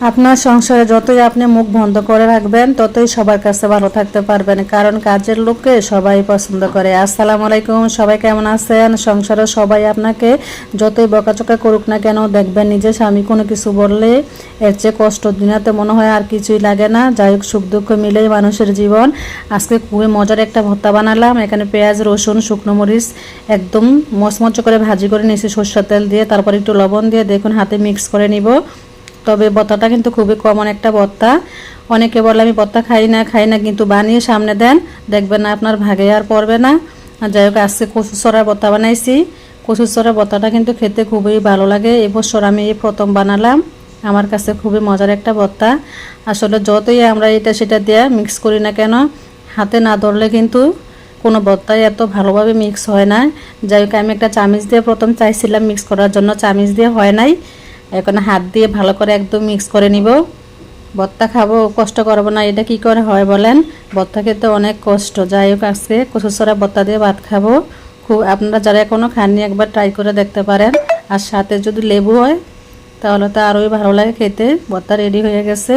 আপনার সংসারে যতই আপনি মুখ বন্ধ করে রাখবেন ততই সবার কাছে ভালো থাকতে পারবেন, কারণ কাজের লোককে সবাই পছন্দ করে। আসসালামু আলাইকুম, সবাই কেমন আছেন? সংসারে সবাই আপনাকে যতই বকাচকা করুক না কেন, দেখবেন নিজের স্বামী কোনো কিছু বললে এর চেয়ে কষ্ট দুনিয়াতে মনে হয় আর কিছুই লাগে না। যাই হোক, সুখ দুঃখ মিলেই মানুষের জীবন। আজকে খুবই মজার একটা ভর্তা বানালাম। এখানে পেঁয়াজ, রসুন, শুকনো মরিচ একদম মচমচ করে ভাজি করে নিয়েছি সরষের তেল দিয়ে, তারপর একটু লবণ দিয়ে দেখুন হাতে মিক্স করে নিব। তবে ভর্তাটা কিন্তু খুবই কমন একটা ভর্তা। অনেকে বলে আমি ভর্তা খাই না, কিন্তু বানিয়ে সামনে দেন, দেখবেন না আপনার ভাগে আর পড়বে না। আর যাই হোক, আজকে কচুচড়ার ভর্তা বানাইছি। কচুচড়ার ভর্তাটা কিন্তু খেতে খুবই ভালো লাগে। এবছর আমি এই প্রথম বানালাম। আমার কাছে খুবই মজার একটা ভর্তা। আসলে যতই আমরা এটা সেটা দিয়ে মিক্স করি না কেন, হাতে না ধরলে কিন্তু কোনো ভর্তাই এত ভালোভাবে মিক্স হয় না। যাই হোক, আমি একটা চামিচ দিয়ে প্রথম চাইছিলাম মিক্স করার জন্য, চামিচ দিয়ে হয় নাই। এখন হাত দিয়ে ভালো করে একদম মিক্স করে নিব। ভর্তা খাবো, কষ্ট করবো না, এটা কি করে হয় বলেন? ভর্তা খেতে অনেক কষ্ট। যাই হোক, আজকে কচুচড়া ভর্তা দিয়ে ভাত খাবো। খুব, আপনারা যারা এখনও খাননি একবার ট্রাই করে দেখতে পারেন। আর সাথে যদি লেবু হয় তাহলে তো আরোই ভালো লাগে খেতে। ভর্তা রেডি হয়ে গেছে।